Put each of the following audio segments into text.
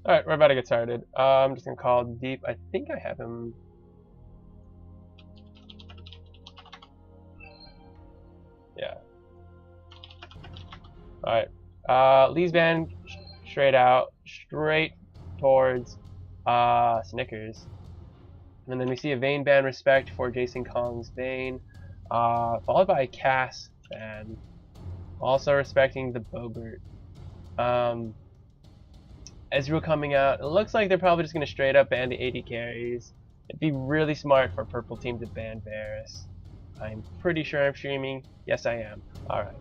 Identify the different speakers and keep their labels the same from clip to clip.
Speaker 1: Alright, we're about to get started. I'm just gonna call Deep. I think I have him. Yeah. Alright. Lee's band straight towards Snickers. And then we see a Vane band respect for Jason Kong's Vane. Followed by a Cass band. Also respecting the Bobert. Ezreal coming out. It looks like they're probably just going to straight up ban the AD carries. It'd be really smart for purple team to ban Varus. I'm pretty sure I'm streaming. Yes, I am. Alright.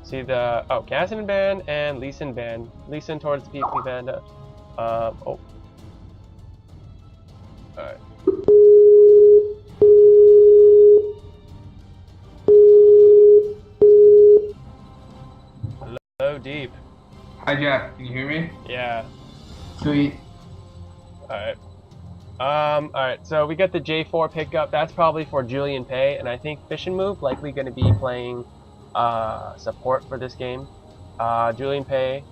Speaker 1: See the Gasson ban and Lee Sin ban. Lee Sin towards the PvP ban. Oh. Alright. Hello, Deep.
Speaker 2: Hi, Jack. Can you hear me?
Speaker 1: Yeah.
Speaker 2: Sweet.
Speaker 1: Alright. Alright, so we got the J4 pickup. That's probably for Julian Pay, and I think Fish and Move likely going to be playing support for this game. Julian Pay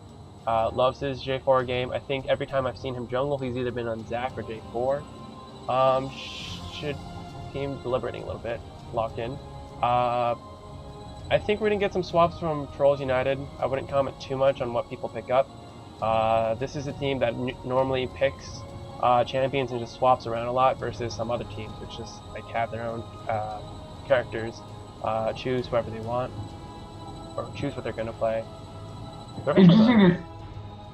Speaker 1: loves his J4 game. I think every time I've seen him jungle, he's either been on Zac or J4. Should team deliberating a little bit, locked in. I think we're gonna get some swaps from Tr0lls United. I wouldn't comment too much on what people pick up. This is a team that normally picks champions and just swaps around a lot versus some other teams which just like have their own characters, choose whoever they want or choose what they're gonna play.
Speaker 2: Interesting is.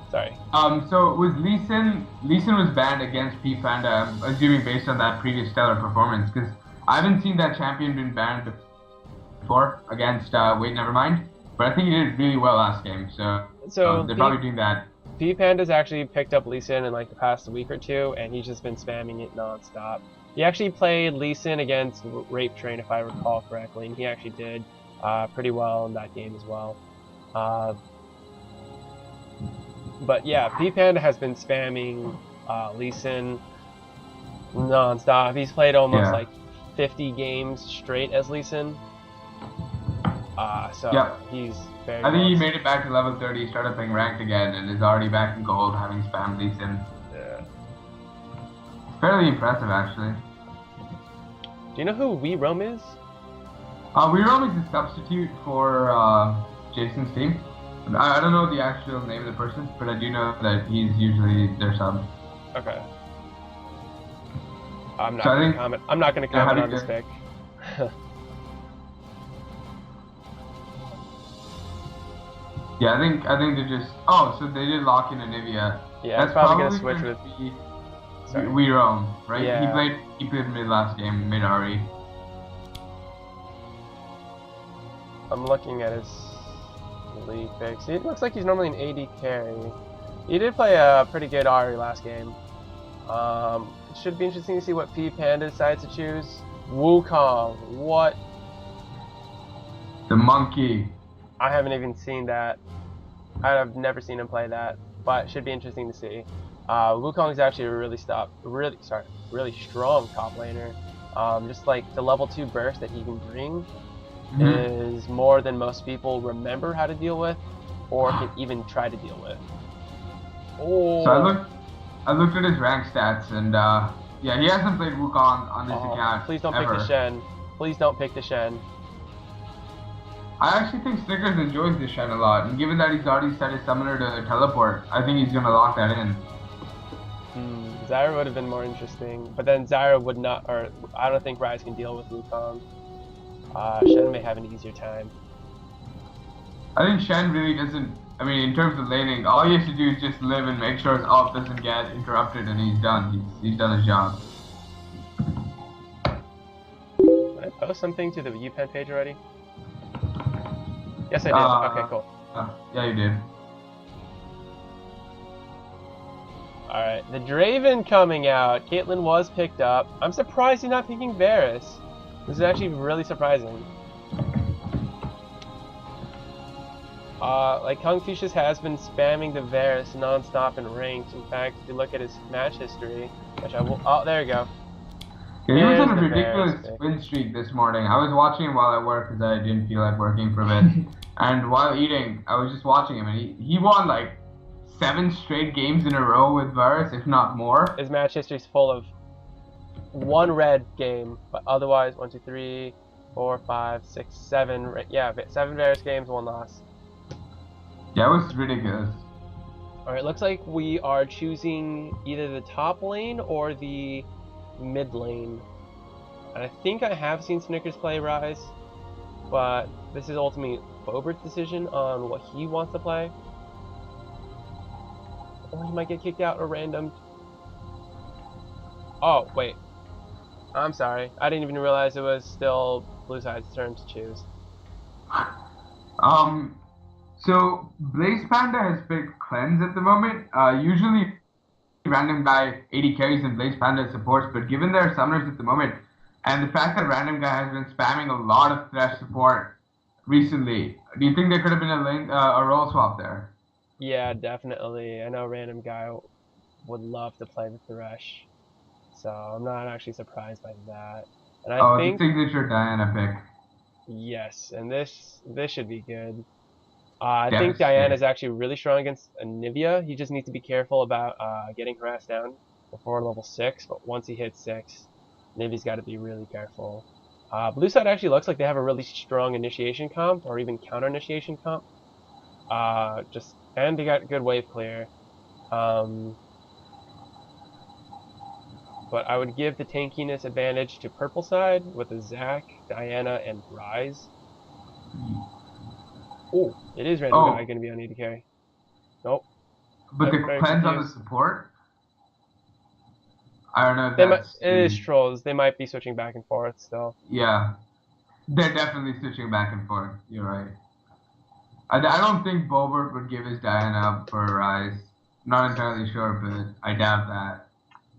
Speaker 1: Sorry.
Speaker 2: So was Lee Sin was banned against P Panda, I'm assuming based on that previous stellar performance, because I haven't seen that champion been banned before against wait, never mind. But I think he did really well last game, so they're probably doing that.
Speaker 1: P Panda's actually picked up Lee Sin in like the past week or two, and he's just been spamming it non-stop. He actually played Lee Sin against Rape Train, if I recall correctly, and he actually did pretty well in that game as well. But yeah, P Panda has been spamming Lee Sin non-stop. He's played almost like 50 games straight as Lee Sin. So he's very.
Speaker 2: I think he made it back to level 30, started playing ranked again, and is already back in gold, having spammed Lee Sin.
Speaker 1: Yeah.
Speaker 2: Fairly impressive, actually.
Speaker 1: Do you know who We Roam is?
Speaker 2: We Roam is a substitute for Jason's team. I don't know the actual name of the person, but I do know that he's usually their sub.
Speaker 1: Okay. I'm not going to comment on this pick.
Speaker 2: Yeah, I think they're just. Oh, so they did lock in Anivia.
Speaker 1: Yeah, that's probably gonna switch with.
Speaker 2: We Roam, right?
Speaker 1: Yeah.
Speaker 2: He played mid last game, mid Ari.
Speaker 1: I'm looking at his league picks. It looks like he's normally an AD carry. He did play a pretty good Ari last game. It should be interesting to see what P Panda decides to choose. Wukong, what?
Speaker 2: The monkey.
Speaker 1: I haven't even seen that. I've never seen him play that, but it should be interesting to see. Wukong is actually a really strong top laner. Just like the level 2 burst that he can bring is more than most people remember how to deal with, or can even try to deal with. Oh.
Speaker 2: So I looked at his rank stats, and yeah, he hasn't played Wukong on this account.
Speaker 1: Please don't
Speaker 2: ever.
Speaker 1: pick the Shen. Please don't pick the Shen.
Speaker 2: I actually think Snickers enjoys the Shen a lot, and given that he's already set his summoner to teleport, I think he's gonna lock that in.
Speaker 1: Zyra would have been more interesting, but then Zyra would not, or I don't think Ryze can deal with Wukong. Shen may have an easier time.
Speaker 2: I think Shen really doesn't. I mean, in terms of laning, all he has to do is just live and make sure his ult doesn't get interrupted, and he's done. He's done his job.
Speaker 1: Did I post something to the UPen page already? Yes, I did. Okay, cool.
Speaker 2: Yeah, you did.
Speaker 1: Alright, the Draven coming out. Caitlyn was picked up. I'm surprised he's not picking Varus. This is actually really surprising. Like Confucius has been spamming the Varus non-stop in ranked. In fact, if you look at his match history, which I will. Oh, there you go.
Speaker 2: Yeah, he was
Speaker 1: There's
Speaker 2: on a
Speaker 1: the Varus
Speaker 2: ridiculous
Speaker 1: pick.
Speaker 2: win streak this morning. I was watching him while I worked because I didn't feel like working for a bit. And while eating, I was just watching him, and he won like 7 straight games in a row with Varus, if not more.
Speaker 1: His match history is full of one red game, but otherwise 1, 2, 3, 4, 5, 6, 7. Yeah, 7 Varus games, 1 loss.
Speaker 2: Yeah, it was ridiculous.
Speaker 1: Alright, looks like we are choosing either the top lane or the mid lane. And I think I have seen Snickers play Rise, but this is ultimately Bobert's decision on what he wants to play. Or he might get kicked out or random. Oh, wait. I'm sorry. I didn't even realize it was still Blue Side's turn to choose.
Speaker 2: So Blaze Panda has picked Cleanse at the moment. Usually Random Guy 80 carries and Blaze Panda supports, but given their summoners at the moment, and the fact that Random Guy has been spamming a lot of Thresh support recently, do you think there could have been a role swap there?
Speaker 1: Yeah, definitely. I know Random Guy would love to play the Thresh, so I'm not actually surprised by that. And I
Speaker 2: Oh, the
Speaker 1: think
Speaker 2: signature Diana pick.
Speaker 1: yes, and this should be good. I think Diana's
Speaker 2: Devastating.
Speaker 1: actually really strong against Anivia. He just needs to be careful about getting harassed down before level 6, but once he hits 6, Nivia's got to be really careful. Blue side actually looks like they have a really strong initiation comp, or even counter initiation comp. And they got good wave clear. Um, but I would give the tankiness advantage to purple side with a Zac, Diana, and Rise. Oh, it is random guy
Speaker 2: Oh,
Speaker 1: going to be on AD carry. Nope.
Speaker 2: but
Speaker 1: I'm
Speaker 2: the
Speaker 1: very
Speaker 2: Cleanse on the
Speaker 1: confused.
Speaker 2: support? I don't know if
Speaker 1: They might.
Speaker 2: that's
Speaker 1: It is trolls. They might be switching back and forth still.
Speaker 2: yeah. They're definitely switching back and forth. You're right. I don't think Bobert would give his Diana up for a Rise. Not entirely sure, but I doubt that.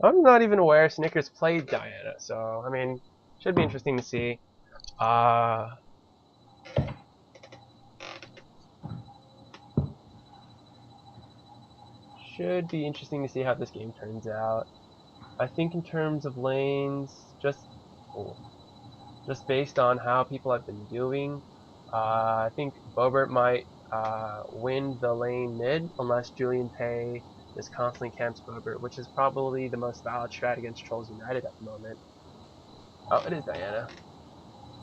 Speaker 1: I'm not even aware Snickers played Diana, so I mean, should be interesting to see. Uh, should be interesting to see how this game turns out. I think in terms of lanes, oh, just based on how people have been doing, I think Bobert might win the lane mid unless Julian Pay is constantly camps Bobert, which is probably the most valid strat against Trolls United at the moment. Oh, it is Diana.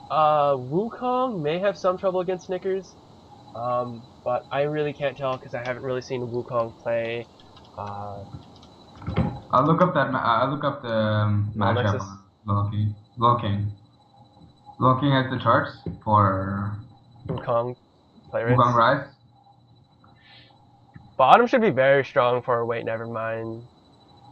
Speaker 1: Wukong may have some trouble against Snickers, but I really can't tell because I haven't really seen Wukong play
Speaker 2: I'll look up that. I'll look up the
Speaker 1: Null
Speaker 2: matchup
Speaker 1: Nexus.
Speaker 2: on Loki. Loking. Looking at the charts for
Speaker 1: Wukong play
Speaker 2: Wukong
Speaker 1: rates.
Speaker 2: Rise.
Speaker 1: Bottom should be very strong for Wait Never Mind.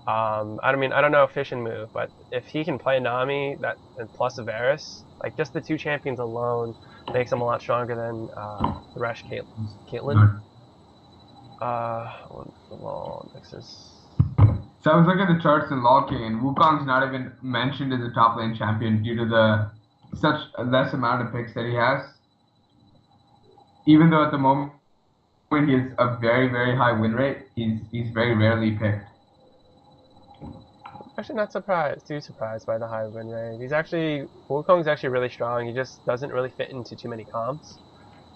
Speaker 1: I mean, I don't know if Fission move, but if he can play Nami and plus a Varus, like just the 2 champions alone makes him a lot stronger than Thresh Caitlyn.
Speaker 2: Good.
Speaker 1: What's the wall? Nexus.
Speaker 2: So I was looking at the charts in Locking, and Wukong's not even mentioned as a top lane champion due to the such a less amount of picks that he has. Even though at the moment he has a very high win rate, he's very rarely picked.
Speaker 1: Actually, not surprised. Too surprised by the high win rate. Wukong's actually really strong. He just doesn't really fit into too many comps.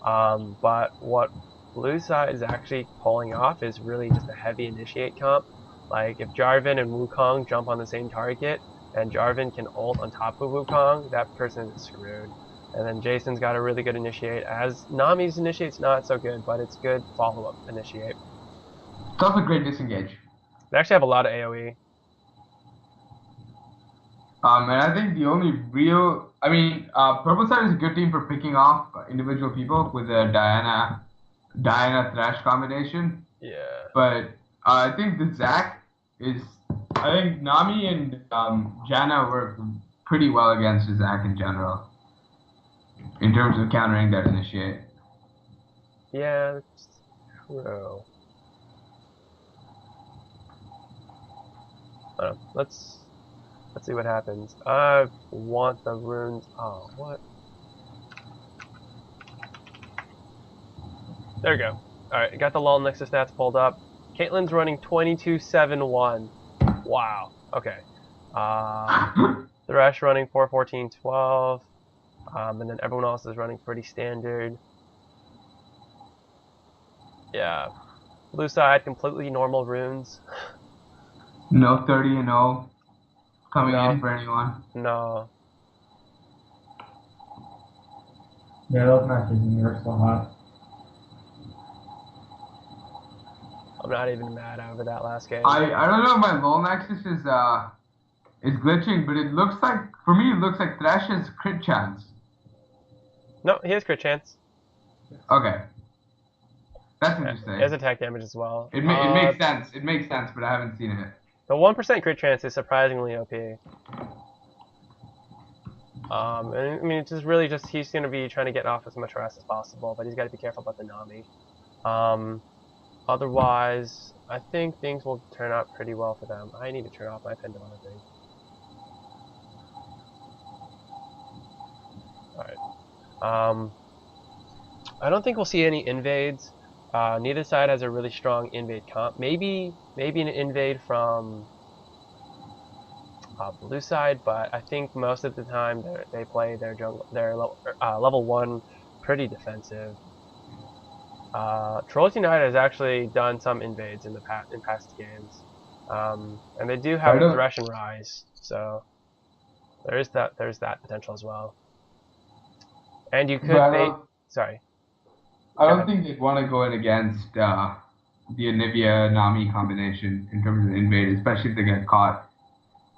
Speaker 1: But what Blue Side is actually pulling off is really just a heavy initiate comp. Like if Jarvan and Wukong jump on the same target, and Jarvan can ult on top of Wukong, that person is screwed. And then Jason's got a really good initiate, as Nami's initiate's not so good, but it's good follow-up initiate.
Speaker 2: It's also great disengage.
Speaker 1: They actually have a lot of AoE.
Speaker 2: And I think the only real, I mean, Purple Side is a good team for picking off individual people with the Diana Thresh combination.
Speaker 1: Yeah.
Speaker 2: But I think the Zac is, I think Nami and Janna work pretty well against the Zac in general, in terms of countering that initiate.
Speaker 1: Yeah, that's true. Let's see what happens. I want the runes. Oh, what? There we go. Alright, got the lull Nexus stats pulled up. Caitlyn's running 22-7-1. Wow. Okay. Thresh running 4-14-12. And then everyone else is running pretty standard. Yeah. Blue side, completely normal runes.
Speaker 2: No 30-0 coming
Speaker 1: No.
Speaker 2: in for anyone.
Speaker 1: No.
Speaker 3: Yeah, those matches in here are so hot.
Speaker 1: I'm not even mad over that last game.
Speaker 2: I don't know if my LoL Nexus is glitching, but it looks like, for me, it looks like Thresh has crit chance.
Speaker 1: No, he has crit chance.
Speaker 2: Okay. That's interesting.
Speaker 1: He has attack damage as well.
Speaker 2: It makes sense. It makes sense, but I haven't seen it.
Speaker 1: The 1% crit chance is surprisingly OP. And I mean, it's just really just he's going to be trying to get off as much rest as possible, but he's got to be careful about the Nami. Otherwise, I think things will turn out pretty well for them. I need to turn off my pendulum, I think. Alright. I don't think we'll see any invades. Neither side has a really strong invade comp. Maybe an invade from blue side, but I think most of the time they play their jungle, their level 1 pretty defensive. Tr0lls United has actually done some invades in past games, and they do have a Thresh and Rise, so there's that potential as well. And you could sorry.
Speaker 2: I don't think they'd want to go in against the Anivia Nami combination in terms of invade, especially if they get caught.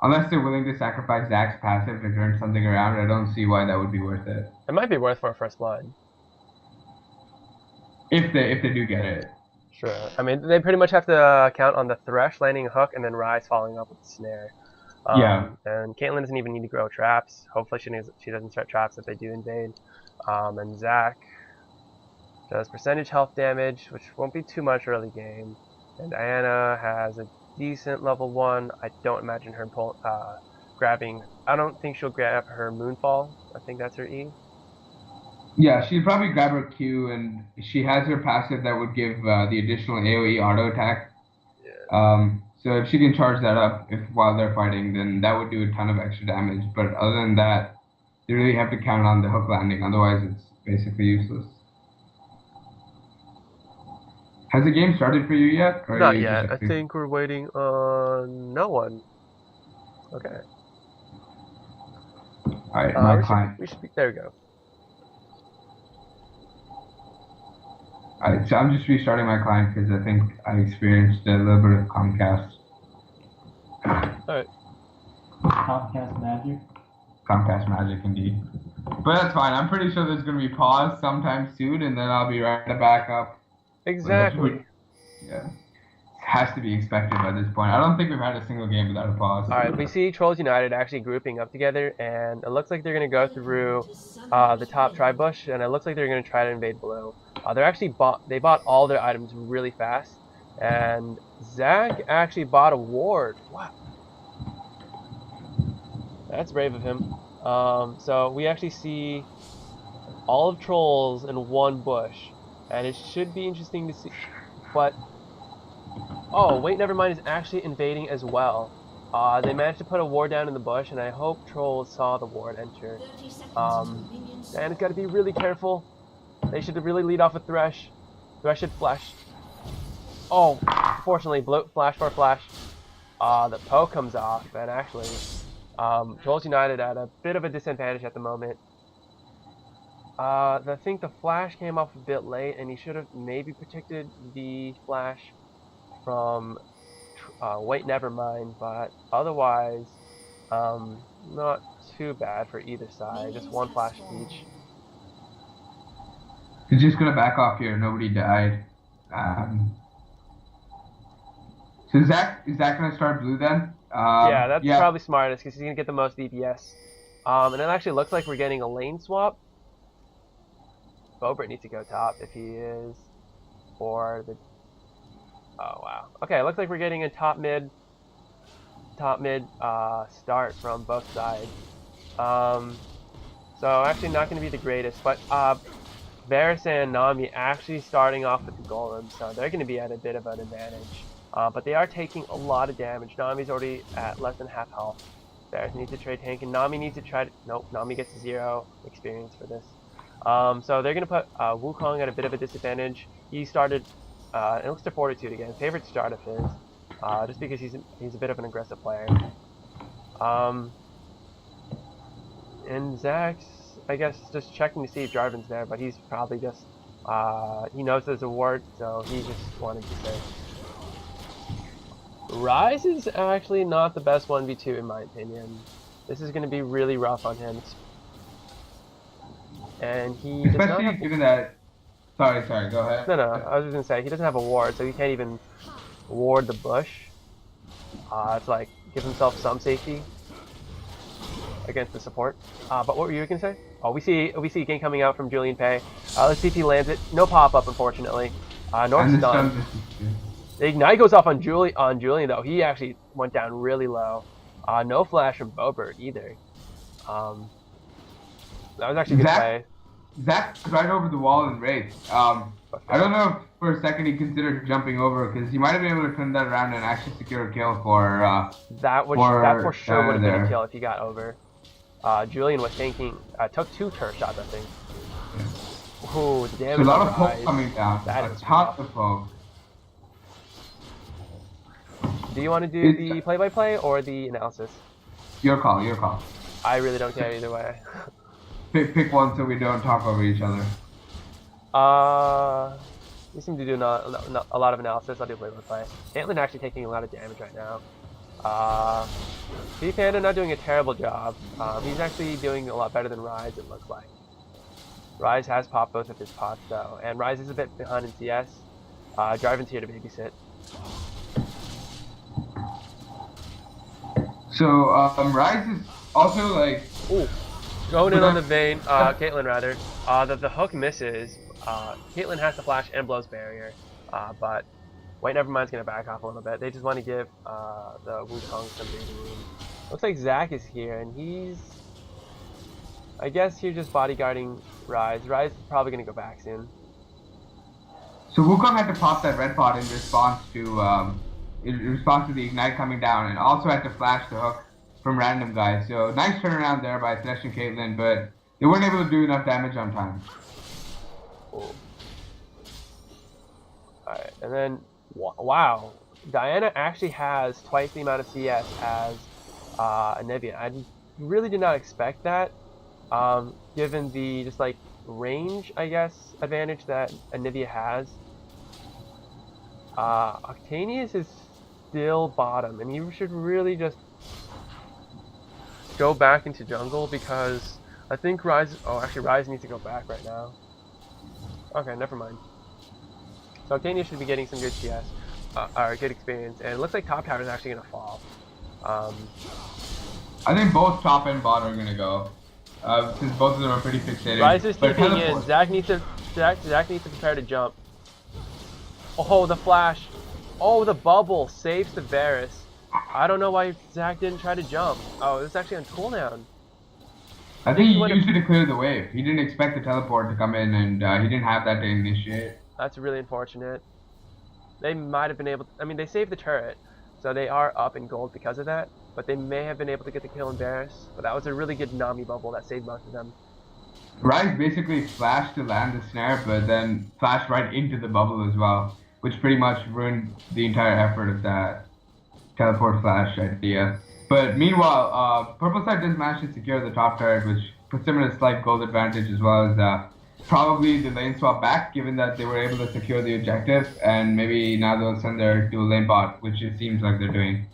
Speaker 2: Unless they're willing to sacrifice Zach's passive to turn something around, I don't see why that would be worth it.
Speaker 1: It might be worth for a first blood.
Speaker 2: If they do get it.
Speaker 1: Sure. I mean, they pretty much have to count on the Thresh landing a hook and then Rise following up with the snare.
Speaker 2: Yeah.
Speaker 1: And Caitlyn doesn't even need to grow traps. Hopefully she doesn't start traps if they do invade. And Zach does percentage health damage, which won't be too much early game. And Diana has a decent level 1. I don't imagine her grabbing. I don't think she'll grab her Moonfall. I think that's her E.
Speaker 2: Yeah, she'd probably grab her Q, and she has her passive that would give the additional AoE auto attack. Yeah. So if she can charge that up while they're fighting, then that would do a ton of extra damage. But other than that, they really have to count on the hook landing. Otherwise, it's basically useless. Has the game started for you yet? Or
Speaker 1: not yet. I think we're waiting on no one. Okay.
Speaker 2: Alright, my client.
Speaker 1: We should be, there we go.
Speaker 2: Alright, so I'm just restarting my client because I think I experienced a little bit of Comcast.
Speaker 1: Alright.
Speaker 3: Comcast magic?
Speaker 2: Comcast magic, indeed. But that's fine. I'm pretty sure there's going to be pause sometime soon, and then I'll be right back up.
Speaker 1: Exactly.
Speaker 2: Yeah. It has to be expected by this point. I don't think we've had a single game without a pause.
Speaker 1: Alright, we see Tr0lls United actually grouping up together, and it looks like they're going to go through the top tri-bush, and it looks like they're going to try to invade blue. They bought all their items really fast, and Zach actually bought a ward. Wow. That's brave of him. So we actually see all of Tr0lls in one bush, and it should be interesting to see. But oh wait, never mind. Is actually invading as well. They managed to put a ward down in the bush, and I hope Tr0lls saw the ward enter. And it's got to be really careful. They should really lead off with Thresh. Thresh should flash. Oh, fortunately, flash for flash. The poke comes off, and actually, Tr0lls United at a bit of a disadvantage at the moment. I think the flash came off a bit late, and he should have maybe protected the flash from wait, never mind. But otherwise, not too bad for either side. Just one flash each.
Speaker 2: He's just gonna back off here. Nobody died. So is Zach gonna start blue then?
Speaker 1: Yeah, that's probably smartest because he's gonna get the most DPS. And it actually looks like we're getting a lane swap. Bobert needs to go top if he is, or the. Oh wow. Okay, it looks like we're getting a top mid start from both sides. So actually not going to be the greatest, but Varus and Nami actually starting off with the golem, so they're going to be at a bit of an advantage. But they are taking a lot of damage. Nami's already at less than half health. Varus needs to trade tank, and Nami needs to try to... Nope, Nami gets 0 experience for this. So they're going to put Wukong at a bit of a disadvantage. He started... it looks to Fortitude again, favorite start of his. Just because he's a bit of an aggressive player. And Zach's, I guess, just checking to see if Jarvan's there, but he's probably just, he knows there's a ward, so he just wanted to say. Ryze is actually not the best 1v2 in my opinion. This is going to be really rough on him. And he does not have...
Speaker 2: given that... Sorry, go ahead.
Speaker 1: No, I was just going to say, he doesn't have a ward, so he can't even ward the bush. To like, give himself some safety against the support. But what were you going to say? Oh, we see a gank coming out from Julian Pay. Let's see if he lands it. No pop-up, unfortunately. North's done. The Ignite goes off on Julian, though. He actually went down really low. No flash from Bobert, either. That was actually a good play.
Speaker 2: Zach right over the wall and Wraith. I don't know if for a second he considered jumping over, because he might have been able to turn that around and actually secure a kill for...
Speaker 1: that for sure would have been a kill if he got over. Julian was tanking, took 2 turret shots, I think. Yeah. Ooh, the damage.
Speaker 2: So a lot of poke coming down.
Speaker 1: That
Speaker 2: is top of poke.
Speaker 1: Do you want to do the play-by-play or the analysis?
Speaker 2: Your call.
Speaker 1: I really don't care either way.
Speaker 2: Pick one so we don't talk over each other.
Speaker 1: We seem to do a lot of analysis. I'll do play-by-play. Caitlyn actually taking a lot of damage right now. Panda not doing a terrible job. He's actually doing a lot better than Ryze, it looks like. Ryze has popped both of his pots though, and Ryze is a bit behind in CS. Jarvan's here to babysit.
Speaker 2: So, Ryze is also like...
Speaker 1: Ooh, going in on the Vayne, Caitlyn rather. The hook misses. Caitlyn has to flash and blows barrier, but Wait, Nevermind's gonna back off a little bit. They just want to give the Wukong some breathing room. Looks like Zach is here, and he's... I guess he's just bodyguarding Ryze. Ryze is probably gonna go back soon.
Speaker 2: So Wukong had to pop that red pot in response to the Ignite coming down, and also had to flash the hook from random guys. So nice turnaround there by Thresh and Caitlyn, but they weren't able to do enough damage on time.
Speaker 1: Cool. Alright, and then, wow, Diana actually has twice the amount of CS as Anivia. I really did not expect that, given the just like range, I guess, advantage that Anivia has. Octanius is still bottom, and you should really just go back into jungle, because I think Ryze... Oh, actually Ryze needs to go back right now. Okay, never mind. So Octanius should be getting some good CS, or good experience, and it looks like top tower is actually going to fall.
Speaker 2: I think both top and bot are going to go, since both of them are pretty fixated.
Speaker 1: Ryze is TPing in. Zach needs to prepare to jump. Oh, the flash. Oh, the bubble saves the Varus. I don't know why Zach didn't try to jump. Oh, this is actually on cooldown.
Speaker 2: I think he used it to clear the wave. He didn't expect the teleport to come in, and he didn't have that to initiate.
Speaker 1: That's really unfortunate. They might have been able to... I mean, they saved the turret, so they are up in gold because of that. But they may have been able to get the kill on Varus. But that was a really good Nami bubble that saved most of them.
Speaker 2: Ryze basically flashed to land the snare, but then flashed right into the bubble as well, which pretty much ruined the entire effort of that teleport flash idea. But meanwhile, Purple side did manage to secure the top turret, which puts them in a slight gold advantage, as well as probably the lane swap back, given that they were able to secure the objective, and maybe now they'll send their dual lane bot, which it seems like they're doing.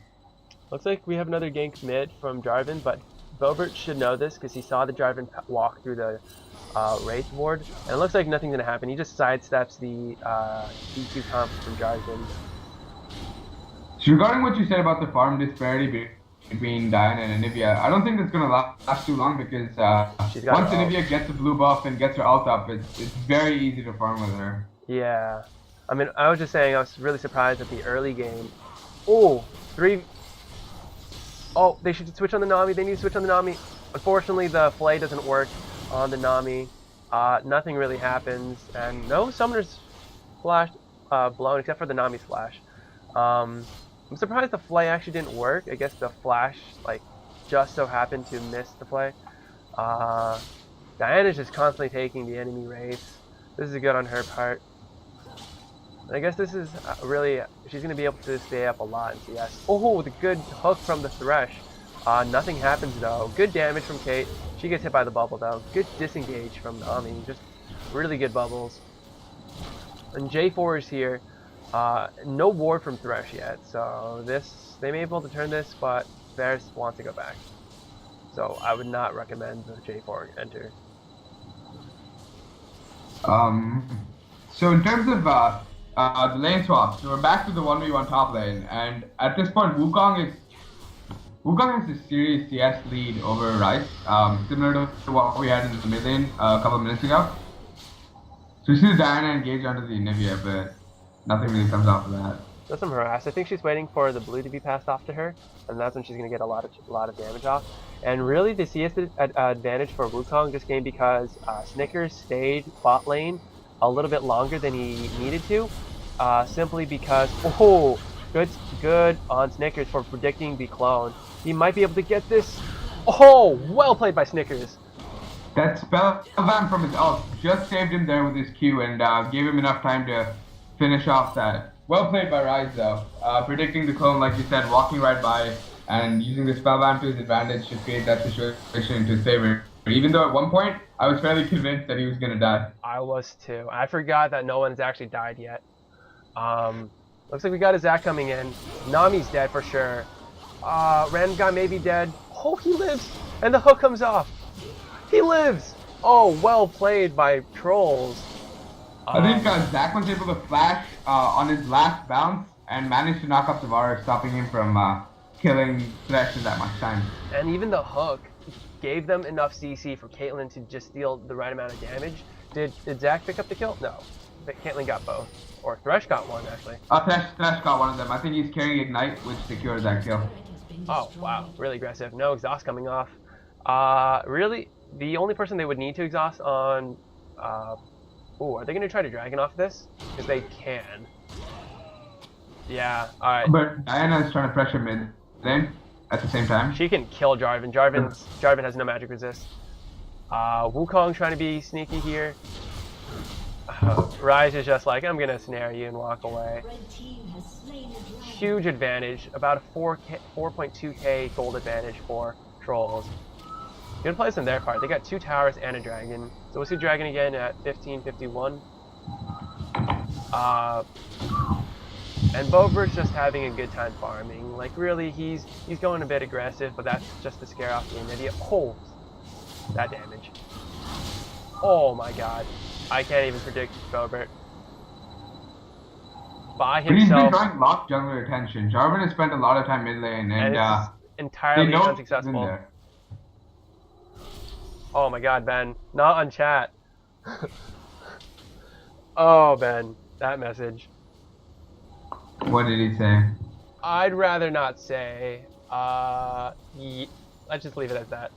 Speaker 1: Looks like we have another gank mid from Jarvan, but Bobert should know this because he saw the Jarvan walk through the Wraith ward, and it looks like nothing's gonna happen. He just sidesteps the EQ comp from Jarvan.
Speaker 2: So regarding what you said about the farm disparity between Diana and Anivia, I don't think that's gonna last too long, because once Anivia gets a blue buff and gets her ult up, it's very easy to farm with her.
Speaker 1: Yeah, I mean, I was just saying I was really surprised at the early game. Oh, 3. Oh, they should switch on the Nami. They need to switch on the Nami. Unfortunately, the Flay doesn't work on the Nami. Nothing really happens, and no summoners flash blown except for the Nami's flash. I'm surprised the flay actually didn't work. I guess the flash like just so happened to miss the flay. Diana's just constantly taking the enemy wraiths. This is good on her part. And I guess this is really, she's going to be able to stay up a lot in CS. Oh, the good hook from the Thresh. Nothing happens though. Good damage from Kate. She gets hit by the bubble though. Good disengage from Nami. Just really good bubbles. And J4 is here. No ward from Thresh yet. So this, they may be able to turn this, but Varus wants to go back. So I would not recommend the J4 enter.
Speaker 2: So in terms of the lane swaps, so we're back to the 1v1 top lane, and at this point Wukong has a serious CS lead over Rice, similar to what we had in the mid lane a couple of minutes ago. So we see Diana engage onto the Anivia, but nothing really comes off of that.
Speaker 1: Does some harass. I think she's waiting for the blue to be passed off to her, and that's when she's going to get a lot of damage off. And really, the CS advantage for Wukong this game because Snickers stayed bot lane a little bit longer than he needed to, simply because good on Snickers for predicting the clone. He might be able to get this. Oh, well played by Snickers.
Speaker 2: That spellbound from his ult just saved him there with his Q and gave him enough time to finish off that. Well played by Rise though. Predicting the clone, like you said, walking right by and using the spellbound to his advantage to create that situation into his favor. But even though at one point, I was fairly convinced that he was going to die.
Speaker 1: I was too. I forgot that no one's actually died yet. Looks like we got a Zac coming in. Nami's dead for sure. Random guy may be dead. Oh, he lives! And the hook comes off. He lives! Oh, well played by Tr0lls.
Speaker 2: I think Zac was able to flash on his last bounce and managed to knock up the Varus, stopping him from killing Thresh in that much time.
Speaker 1: And even the hook gave them enough CC for Caitlyn to just deal the right amount of damage. Did Zac pick up the kill? No. But Caitlyn got both. Or Thresh got one, actually.
Speaker 2: Thresh got one of them. I think he's carrying Ignite, which secures that kill.
Speaker 1: Oh, wow. Really aggressive. No exhaust coming off. Really, the only person they would need to exhaust on... Ooh, are they going to try to Dragon off this? Because they can. Yeah, alright.
Speaker 2: But Diana is trying to pressure mid lane at the same time.
Speaker 1: She can kill Jarvan. Jarvan has no magic resist. Wukong trying to be sneaky here. Rise is just like, I'm going to snare you and walk away. Huge advantage. About a 4.2k gold advantage for Tr0lls. Good place on their part. They got 2 towers and a dragon. So we'll see dragon again at 1551. And Bobert's just having a good time farming. Like really, he's going a bit aggressive, but that's just to scare off the Anivia. Oh, that damage. Oh my god. I can't even predict Bobert. By himself.
Speaker 2: But he's been trying to lock jungler attention. Jarvan has spent a lot of time mid lane and
Speaker 1: it's entirely unsuccessful. Oh my god, Ben. Not on chat. Oh, Ben. That message.
Speaker 2: What did he say?
Speaker 1: I'd rather not say. Let's just leave it at that.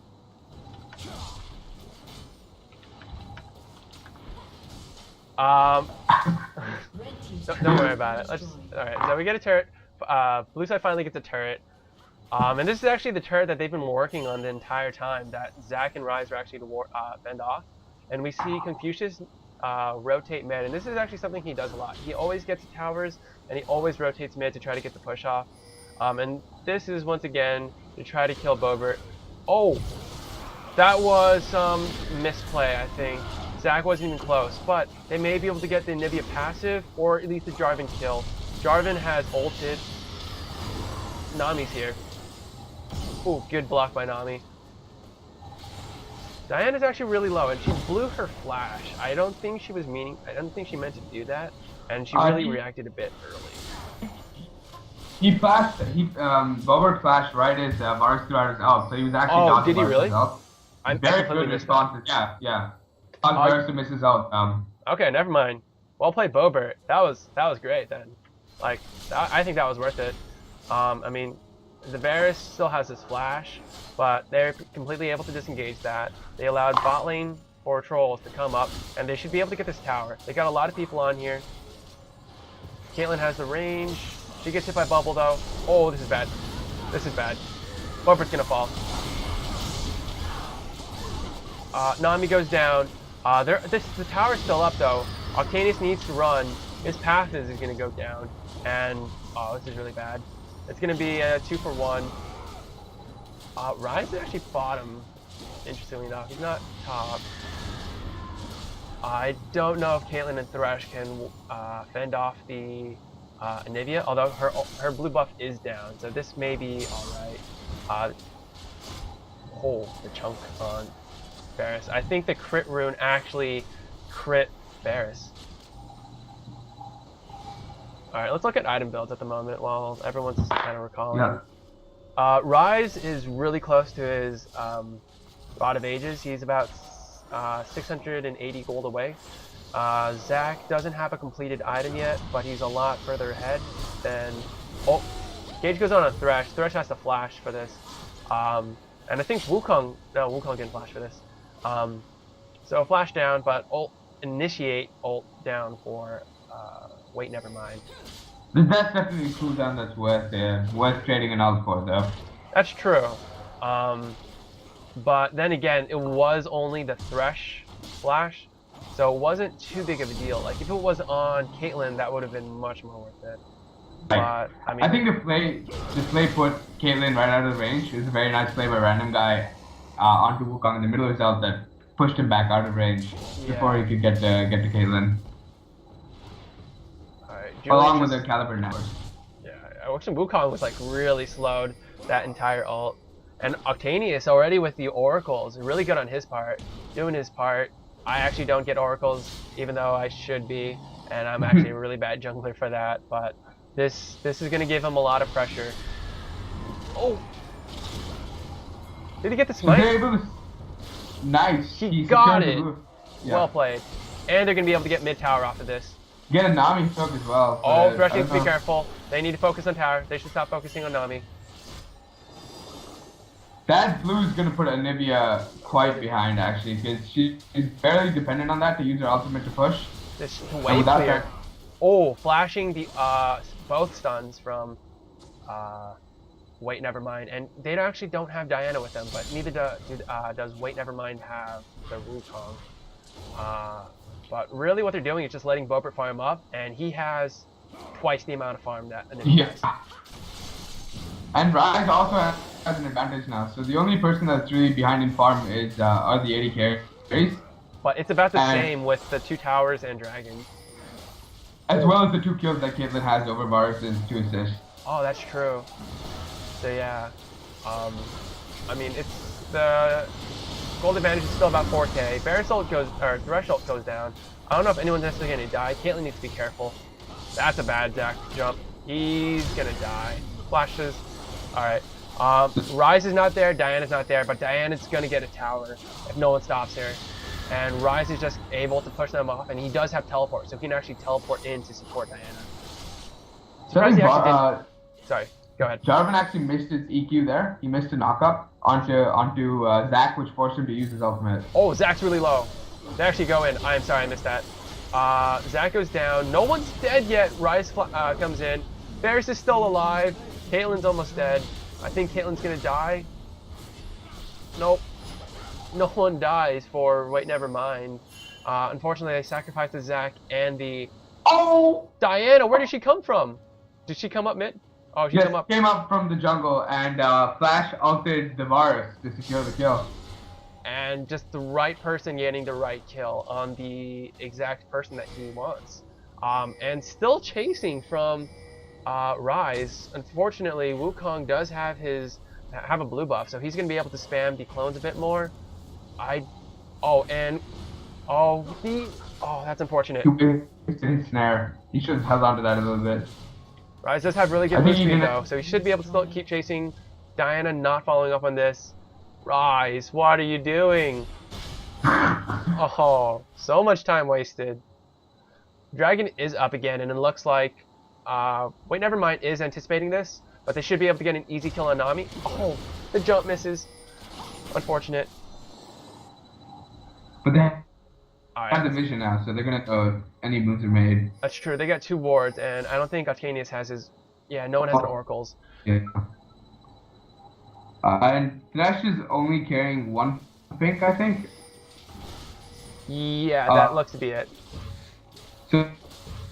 Speaker 1: Don't worry about it. Alright, so we get a turret. Blue side finally gets a turret. And this is actually the turret that they've been working on the entire time that Zac and Rise are actually to fend off. And we see Confucius rotate mid, and this is actually something he does a lot. He always gets towers, and he always rotates mid to try to get the push off. And this is once again to try to kill Bobert. Oh, that was some misplay, I think. Zac wasn't even close, but they may be able to get the Anivia passive, or at least the Jarvan kill. Jarvan has ulted. Nami's here. Ooh, good block by Nami. Diana's actually really low, and she blew her flash. I don't think she meant to do that, and she really reacted a bit early.
Speaker 2: He flashed. Bobert flashed right as Varus threw out his ult, so he was actually.
Speaker 1: Oh, did he really?
Speaker 2: I'm very good responses. Yeah. Varus to miss his ult.
Speaker 1: Okay, never mind. Well played, Bobert. That was great then. Like, I think that was worth it. I mean, the Varus still has his flash, but they're completely able to disengage that. They allowed bot lane for Tr0lls to come up, and they should be able to get this tower. They got a lot of people on here. Caitlyn has the range. She gets hit by Bubble though. Oh, this is bad. This is bad. Bovert's gonna fall. Nami goes down. The tower's still up though. Octanius needs to run. His path is gonna go down. And, oh, this is really bad. It's gonna be a 2-for-1. Rise is actually bottom, interestingly enough. He's not top. I don't know if Caitlyn and Thresh can fend off the Anivia, although her blue buff is down, so this may be alright. Oh, the chunk on Varus. I think the crit rune actually crit Varus. Alright, let's look at item builds at the moment while everyone's kind of recalling.
Speaker 2: Yeah.
Speaker 1: Rise is really close to his Rod of Ages. He's about 680 gold away. Zac doesn't have a completed item yet, but he's a lot further ahead than... Oh, Gage goes on Thresh. Thresh has to flash for this. And I think Wukong... No, Wukong didn't flash for this. So flash down, but initiate ult down for... wait, never mind.
Speaker 2: That's definitely a cooldown that's worth trading an ult for, though.
Speaker 1: That's true. But then again, it was only the Thresh flash, so it wasn't too big of a deal. Like, if it was on Caitlyn, that would have been much more worth it. But, I mean...
Speaker 2: I think the play put Caitlyn right out of range. It was a very nice play by a random guy onto Wukong in the middle of his ult that pushed him back out of range before he could get to Caitlyn. Along with the caliber network.
Speaker 1: Yeah, I wish Wukong was like really slowed that entire ult. And Octanius already with the oracles, really good on his part, doing his part. I actually don't get oracles, even though I should be, and I'm actually a really bad jungler for that. But this is gonna give him a lot of pressure. Oh, did he get the smite?
Speaker 2: Nice.
Speaker 1: He got it. Yeah. Well played. And they're gonna be able to get mid tower off of this.
Speaker 2: Get a Nami hook as well.
Speaker 1: Oh, Thresh needs to be careful. They need to focus on tower. They should stop focusing on Nami.
Speaker 2: That blue is going to put Anivia quite behind, actually, because she is barely dependent on that to use her ultimate to push.
Speaker 1: This is way clear. Oh, flashing the both stuns from Wait Nevermind, and they actually don't have Diana with them, but neither does Wait Nevermind have the Wukong. But really what they're doing is just letting Bobert farm up, and he has twice the amount of farm that Anivia has.
Speaker 2: And Rise also has an advantage now, so the only person that's really behind in farm is are the 80 carries.
Speaker 1: But it's about the same with the 2 towers and Dragon.
Speaker 2: As well as the 2 kills that Caitlyn has over Varus' 2 assists.
Speaker 1: Oh, that's true. So yeah, I mean, it's the gold advantage is still about 4k. Varus ult goes, or Thresh ult goes down. I don't know if anyone's necessarily gonna die. Caitlyn needs to be careful. That's a bad Zac jump. He's gonna die. Flashes. Alright. Rise is not there, Diana's not there, but Diana's gonna get a tower if no one stops her. And Rise is just able to push them off, and he does have teleport, so he can actually teleport in to support Diana. Surprised he actually didn't. Sorry, go ahead.
Speaker 2: Jarvan actually missed his EQ there. He missed a knockup onto Zac, which forced him to use his ultimate.
Speaker 1: Oh, Zac's really low. They actually go in. I'm sorry, I missed that. Zac goes down. No one's dead yet. Rise comes in. Varus is still alive. Caitlyn's almost dead. I think Caitlyn's gonna die. Nope. No one dies for Wait Nevermind. Unfortunately, I sacrificed the Zac and the... Oh! Diana, where did she come from? Did she come up mid? Oh, she
Speaker 2: came up from the jungle and Flash ulted the Varus to secure the kill.
Speaker 1: And just the right person getting the right kill on the exact person that he wants. And still chasing from Rise. Unfortunately, Wukong does have a blue buff, so he's going to be able to spam the clones a bit more. That's unfortunate.
Speaker 2: It's in his snare. He should have held on to that a little bit.
Speaker 1: Rise does have really good boost speed though, so he should be able to still keep chasing Diana, not following up on this. Rise, what are you doing? Oh, so much time wasted. Dragon is up again, and it looks like Wait Nevermind is anticipating this, but they should be able to get an easy kill on Nami. Oh, the jump misses. Unfortunate.
Speaker 2: But they
Speaker 1: All
Speaker 2: have the
Speaker 1: right,
Speaker 2: vision now, so they're gonna know any moves are made.
Speaker 1: that's true. They got 2 wards, and I don't think Octanius has his. Yeah, no one has an oracles.
Speaker 2: Yeah. And Thresh is only carrying 1 pink, I think.
Speaker 1: Yeah, that
Speaker 2: Uh,
Speaker 1: looks to be it.
Speaker 2: So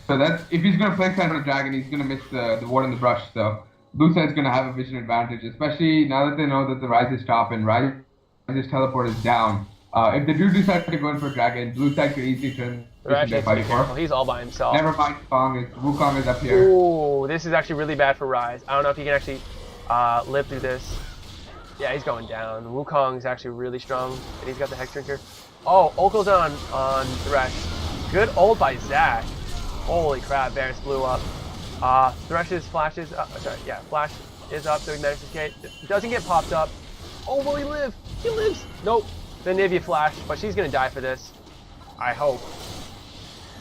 Speaker 2: that's if he's gonna play Central Dragon, he's gonna miss the ward and the brush. So blue side's gonna have a vision advantage, especially now that they know that the Rise is top and Rise's teleport is down. If they do decide to go in for Dragon, blue side could easily turn
Speaker 1: Thresh
Speaker 2: their
Speaker 1: needs to be
Speaker 2: fighting
Speaker 1: careful.
Speaker 2: for.
Speaker 1: He's all by himself.
Speaker 2: Never mind, Wukong is up here.
Speaker 1: Ooh, this is actually really bad for Rise. I don't know if he can actually live through this. Yeah, he's going down. Wukong is actually really strong, and he's got the Hex Drinker. Oh, ult goes on Thresh. Good ult by Zach. Holy crap, Varus blew up. Thresh's flash is up. Sorry, yeah, flash is up, so he manages to escape. Doesn't get popped up. Oh, will he live? He lives. Nope. The Nivea flash, but she's gonna die for this. I hope.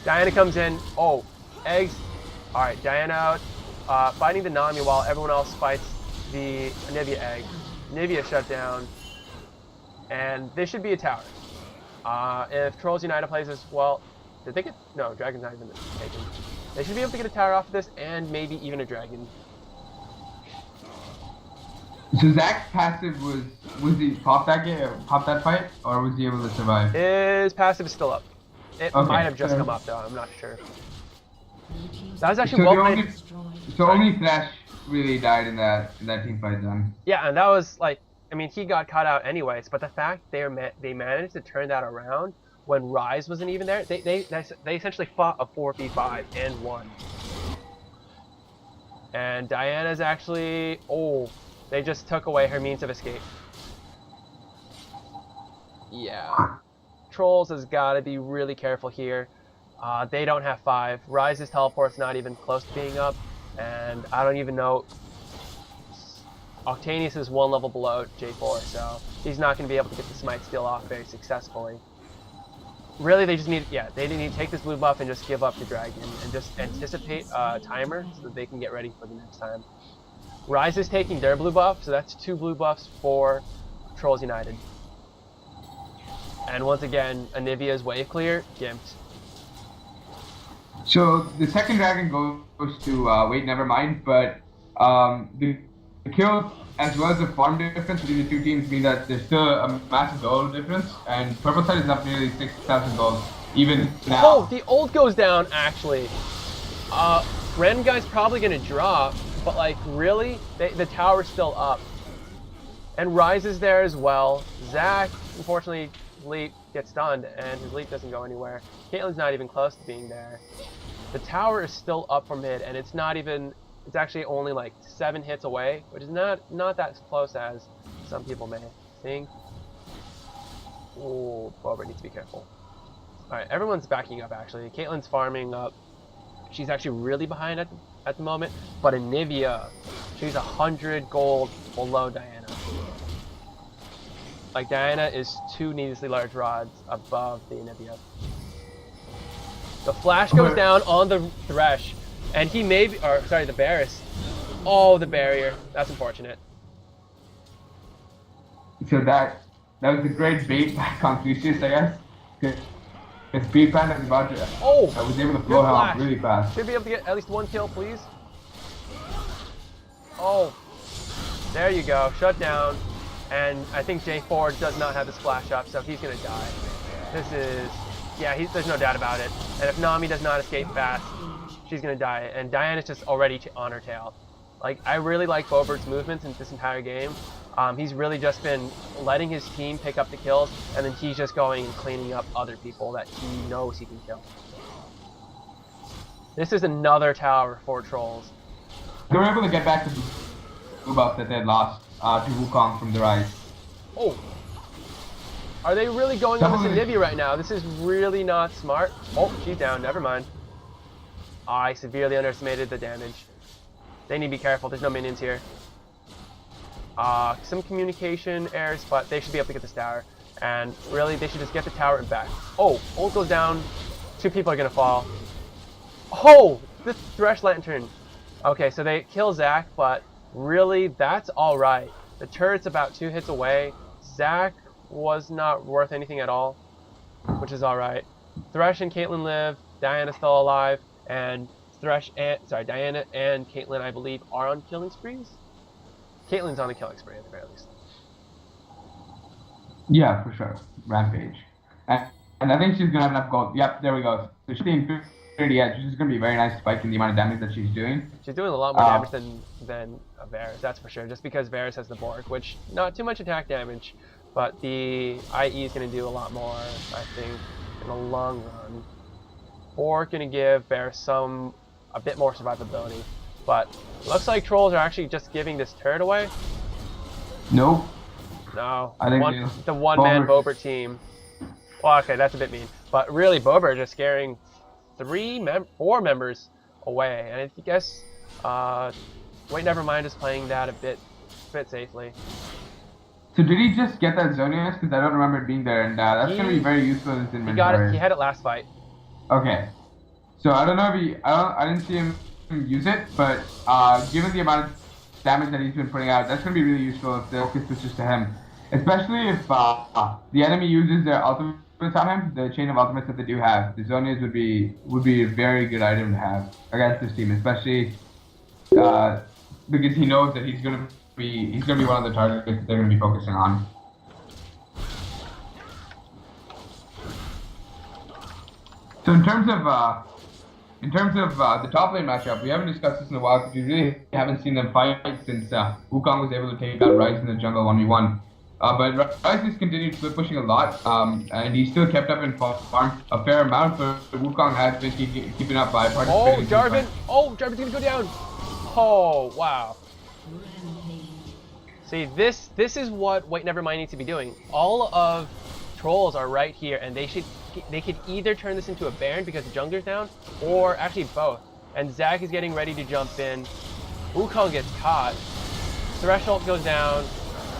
Speaker 1: Diana comes in. Oh, eggs. All right, Diana out, fighting the Nami while everyone else fights the Nivea egg. Nivea shut down, and this should be a tower. If Trolls United plays this, well, did they get? No, Dragon's not even taken. They should be able to get a tower off of this, and maybe even a dragon.
Speaker 2: So Zach's passive was he pop that fight, or was he able to survive?
Speaker 1: His passive is still up. It
Speaker 2: Okay,
Speaker 1: might have just
Speaker 2: fair.
Speaker 1: come up though. I'm not sure. That was actually
Speaker 2: So
Speaker 1: well
Speaker 2: the
Speaker 1: played.
Speaker 2: only Thresh really died in that team fight then.
Speaker 1: Yeah, and that was like, I mean, he got caught out anyways. But the fact they managed to turn that around when Rise wasn't even there, they essentially fought a 4v5 and won. And Diana's actually, oh, they just took away her means of escape. Yeah, Trolls has got to be really careful here. They don't have 5. Rise's teleport's not even close to being up, and I don't even know. Octanius is 1 level below J4, so he's not going to be able to get the Smite Steal off very successfully. Really, they just need, they need to take this blue buff and just give up the dragon and just anticipate a timer so that they can get ready for the next time. Rise is taking their blue buff, so that's 2 blue buffs for Trolls United. And once again, Anivia's wave clear, gimped.
Speaker 2: So the second dragon goes to wait, never mind. But the kill as well as the farm difference between the two teams mean that there's still a massive gold difference, and purple side is up nearly 6,000 gold even now.
Speaker 1: Oh, the ult goes down actually. Random guy's probably gonna drop, but like really, the tower's still up. And Rise is there as well. Zach, unfortunately, leap gets stunned, and his leap doesn't go anywhere. Caitlyn's not even close to being there. The tower is still up for mid, and it's not even. It's actually only like 7 hits away, which is not that close as some people may think. Oh, Bober needs to be careful. All right, everyone's backing up actually. Caitlyn's farming up. She's actually really behind at the moment, but Anivia, she's 100 gold below Diana. Like, Diana is 2 needlessly large rods above the Anivia. The flash goes down on the Thresh, and he may be, or sorry, the Varus. Oh, the barrier. That's unfortunate.
Speaker 2: So that was a great bait by Confucius, I guess. His speed panda is about to.
Speaker 1: Oh,
Speaker 2: I was able to
Speaker 1: good
Speaker 2: blow him
Speaker 1: flash.
Speaker 2: up really fast.
Speaker 1: Should be able to get at least 1 kill, please. Oh, there you go. Shut down. And I think J4 does not have his flash up, so he's going to die. This is, yeah, there's no doubt about it. And if Nami does not escape fast, she's going to die. And Diana's just already on her tail. Like, I really like Bobert's movements in this entire game. He's really just been letting his team pick up the kills, and then he's just going and cleaning up other people that he knows he can kill. This is another tower for Trolls.
Speaker 2: They were able to get back to the blue buff that they had lost to Wukong from the Rise.
Speaker 1: Oh. Are they really going on this Anivia right now? This is really not smart. Oh, she's down. Never mind. I severely underestimated the damage. They need to be careful. There's no minions here. Some communication errors, but they should be able to get this tower. And really, they should just get the tower and back. Oh, ult goes down. 2 people are going to fall. Oh, the Thresh Lantern. Okay, so they kill Zach, but really, that's all right. The turret's about 2 hits away. Zach was not worth anything at all. which is alright. Thresh and Caitlyn live, Diana's still alive, and Diana and Caitlyn, I believe, are on killing sprees? Caitlyn's on a killing spree at the very least.
Speaker 2: Yeah, for sure. Rampage. And I think she's gonna have enough gold. Yep, there we go. So she's being 30 edge, which is gonna be a very nice spike in the amount of damage that she's doing.
Speaker 1: She's doing a lot more damage than Varus, that's for sure. Just because Varus has the Bork, which not too much attack damage, but the IE is gonna do a lot more, I think, in the long run. Bork gonna give Varus a bit more survivability, but looks like Trolls are actually just giving this turret away.
Speaker 2: Nope.
Speaker 1: No,
Speaker 2: I think
Speaker 1: the one-man Bober team. Well, okay, that's a bit mean, but really, Bober just scaring 4 members away, and I guess Wait Nevermind is playing that a bit safely.
Speaker 2: So did he just get that Zonius? Because I don't remember it being there, and that's gonna be very useful in his inventory.
Speaker 1: He got it. He had it last fight.
Speaker 2: Okay. So I don't know if I didn't see him use it, but given the amount of damage that he's been putting out, that's gonna be really useful if the focus switches to him. Especially if the enemy uses their ultimates on him, the chain of ultimates that they do have. The Zonias would be a very good item to have against this team, especially because he knows that he's gonna be one of the targets that they're gonna be focusing on. So in terms of the top lane matchup, we haven't discussed this in a while because we really haven't seen them fight since Wukong was able to take out Ryze in the jungle 1v1. But Ryze has continued pushing a lot, and he still kept up in farm a fair amount, but Wukong has been keeping up by participating.
Speaker 1: Jarvan! Oh, Jarvan's gonna go down! Oh, wow. See, this is what Wait Nevermind needs to be doing. All of Trolls are right here, and they could either turn this into a Baron because the jungler's down, or actually both. And Zac is getting ready to jump in. Wukong gets caught. Threshold goes down.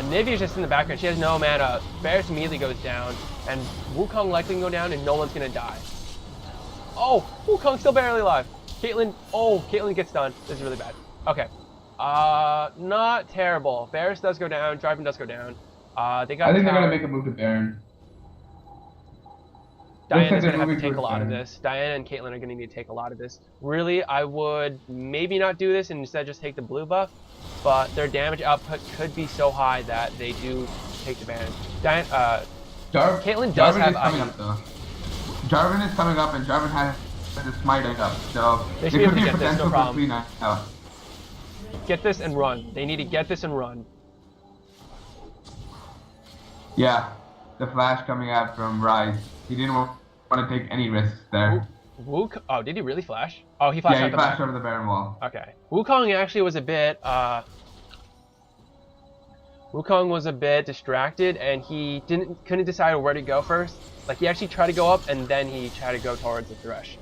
Speaker 1: Nivea's just in the background. She has no mana. Varus immediately goes down, and Wukong likely can go down, and no one's gonna die. Oh, Wukong's still barely alive. Caitlyn gets stunned. This is really bad. Okay. Not terrible. Varus does go down. Jarvan does go down. I think they're
Speaker 2: gonna make a move to Baron.
Speaker 1: Diana's going to have to take a lot of this. Diana and Caitlyn are going to need to take a lot of this. Really, I would maybe not do this and instead just take the blue buff, but their damage output could be so high that they do take the Baron. Caitlyn does have
Speaker 2: Jarvan is coming up, and Jarvan has the smite up, so
Speaker 1: they should be able to get this, no problem. Get this and run. They need to get this and run.
Speaker 2: Yeah, the flash coming out from Ryze. He didn't want to take any risks there.
Speaker 1: Oh, did he really flash? Oh, he flashed out the back.
Speaker 2: over the Baron wall.
Speaker 1: Okay. Wukong actually was a bit, distracted, and he couldn't decide where to go first. Like, he actually tried to go up, and then he tried to go towards the Thresh.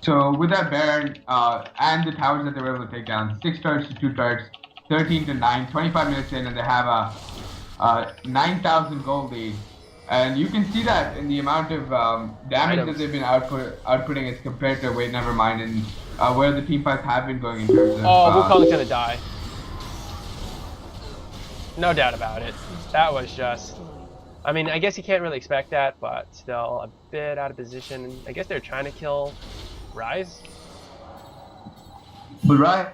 Speaker 2: So with that Baron, and the towers that they were able to take down, 6 turrets to 2 turrets, 13 to 9, 25 minutes in, and they have a 9,000 gold lead. And you can see that in the amount of damage that they've been outputting as compared to Wait Nevermind, and where the team fights have been going in terms of...
Speaker 1: Oh, Wukong's gonna die. No doubt about it. That was just... I mean, I guess you can't really expect that, but still a bit out of position. I guess they're trying to kill Ryze.
Speaker 2: But Ryze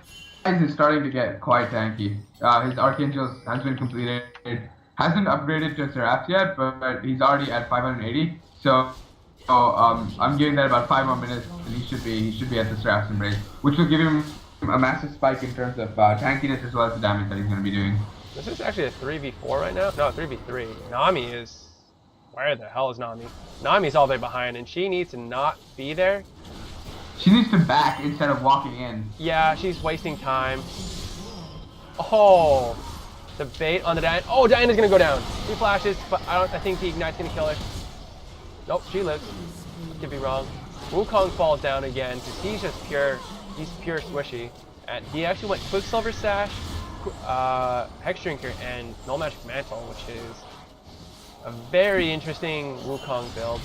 Speaker 2: is starting to get quite tanky. His Archangel has been completed. It hasn't upgraded to Seraphs yet, but he's already at 580. So I'm giving that about 5 more minutes, and he should be at the Seraphs Embrace, which will give him a massive spike in terms of tankiness as well as the damage that he's going to be doing.
Speaker 1: This is actually a 3v4 right now? No, 3v3. Nami is... Where the hell is Nami? Nami's all the way behind, and she needs to not be there.
Speaker 2: She needs to back instead of walking in.
Speaker 1: Yeah, she's wasting time. Oh, the bait on the Diana. Oh, Diana's gonna go down. She flashes, but I think the Ignite's gonna kill her. Nope, she lives. Could be wrong. Wukong falls down again because he's just pure swishy. And he actually went Quicksilver Sash, Hex Drinker, and Null Magic Mantle, which is a very interesting Wukong build.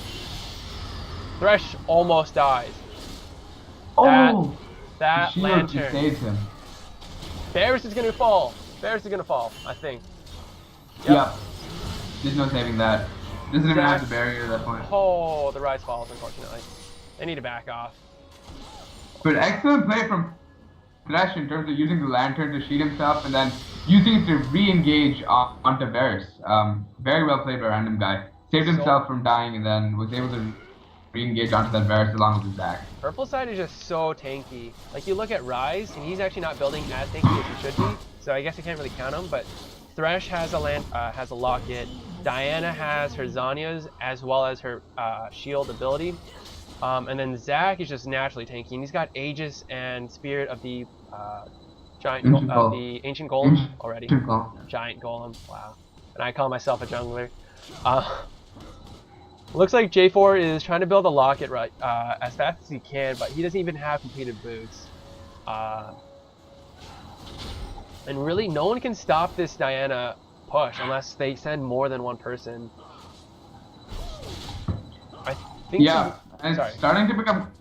Speaker 1: Thresh almost dies.
Speaker 2: Oh!
Speaker 1: That lantern.
Speaker 2: Saves him.
Speaker 1: Varus is gonna fall. Varus is gonna fall, I think.
Speaker 2: Yep. There's no saving that. Doesn't even have the barrier at that point.
Speaker 1: Oh, the Rise falls, unfortunately. They need to back off.
Speaker 2: But excellent play from Thresh in terms of using the lantern to shield himself and then using it to re-engage onto Varus. Very well played by Random Guy. Saved himself from dying and then was able to re-engage onto that Varus along with his Zac.
Speaker 1: Purple side is just so tanky. Like, you look at Rise, and he's actually not building as tanky as he should be, so I guess I can't really count him, but Thresh has a locket, Diana has her Zhonya's as well as her shield ability, and then Zac is just naturally tanky, and he's got Aegis and Spirit of the the Ancient Golem already. Giant Golem, wow. And I call myself a jungler. Looks like J4 is trying to build a locket right as fast as he can, but he doesn't even have completed boots. And really, no one can stop this Diana push unless they send more than one person. I think.
Speaker 2: Yeah, and it's starting to become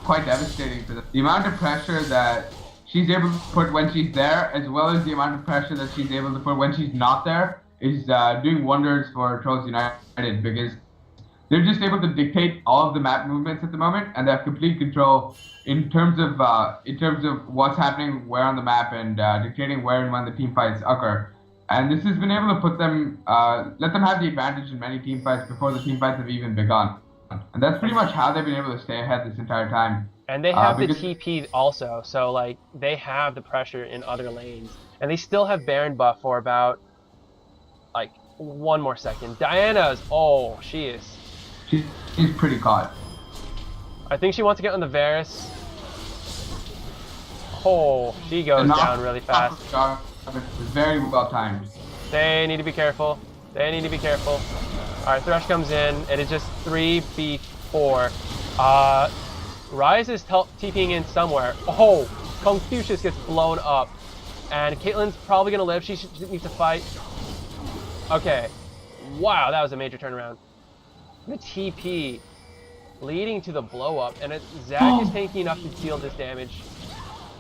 Speaker 2: quite devastating for them. The amount of pressure that she's able to put when she's there, as well as the amount of pressure that she's able to put when she's not there, is doing wonders for Trolls United, because they're just able to dictate all of the map movements at the moment, and they have complete control in terms of what's happening where on the map and dictating where and when the team fights occur. And this has been able to put them, let them have the advantage in many team fights before the team fights have even begun. And that's pretty much how they've been able to stay ahead this entire time.
Speaker 1: And they have the TP also, so like they have the pressure in other lanes, and they still have Baron buff for about like 1 more second. Diana's,
Speaker 2: she's pretty caught.
Speaker 1: I think she wants to get on the Varus. Oh, she goes down really fast.
Speaker 2: It's very well timed.
Speaker 1: They need to be careful. They need to be careful. Alright, Thresh comes in. It is just 3v4. Ryze is TPing in somewhere. Oh, Confucius gets blown up. And Caitlyn's probably going to live. She needs to fight. Okay. Wow, that was a major turnaround. The TP leading to the blow up, and Zac is tanky enough to deal this damage.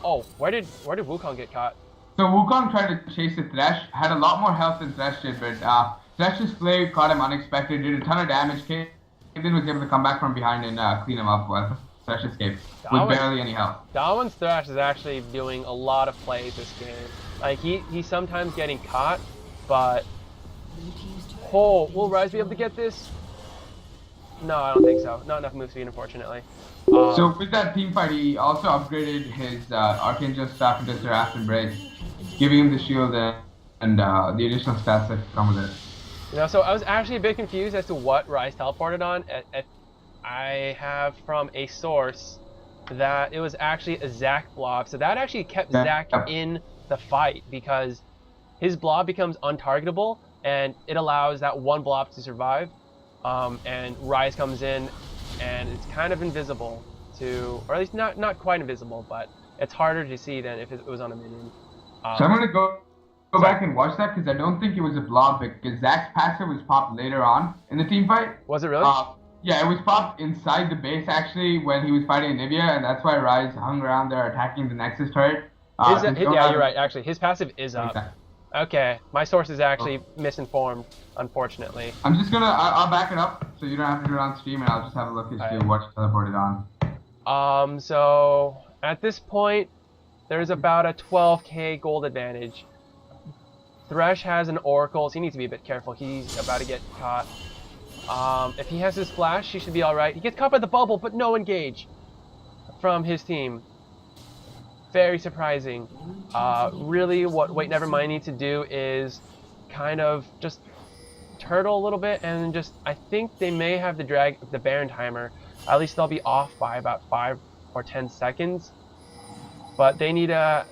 Speaker 1: Oh, where did Wukong get caught?
Speaker 2: So Wukong tried to chase the Thresh, had a lot more health than Thresh did, but Thresh's play caught him unexpected, did a ton of damage. Caitlyn was able to come back from behind and clean him up while Thresh escaped with barely any help.
Speaker 1: Darwin's Thresh is actually doing a lot of plays this game. Like he's sometimes getting caught, but will Ryze be able to get this? No, I don't think so. Not enough move speed, unfortunately.
Speaker 2: So with that team fight, he also upgraded his Archangel staff into Seraph Embrace, giving him the shield and the additional stats that come with it.
Speaker 1: You know, so I was actually a bit confused as to what Ryze teleported on. I have from a source that it was actually a Zac blob, so that actually kept Zac in the fight because his blob becomes untargetable and it allows that one blob to survive. And Ryze comes in and it's kind of invisible to, or at least not quite invisible, but it's harder to see than if it was on a minion.
Speaker 2: So I'm gonna go back and watch that because I don't think it was a blob because Zac's passive was popped later on in the team fight.
Speaker 1: Was it really?
Speaker 2: Yeah, it was popped inside the base actually when he was fighting Anivia, and that's why Ryze hung around there attacking the Nexus turret.
Speaker 1: Yeah, you're right. Actually, his passive is up.
Speaker 2: Exactly.
Speaker 1: Okay, my source is actually misinformed, unfortunately.
Speaker 2: I'm just gonna, I'll back it up so you don't have to do it on stream, and I'll just have a look as to what you teleported on.
Speaker 1: So at this point, there's about a 12k gold advantage. Thresh has an Oracle, so he needs to be a bit careful. He's about to get caught. If he has his flash, he should be alright. He gets caught by the bubble, but no engage from his team. Very surprising. Really, what Wait Nevermind needs to do is kind of just turtle a little bit, and just I think they may have the Baron timer. At least they'll be off by about 5 or 10 seconds. But they need to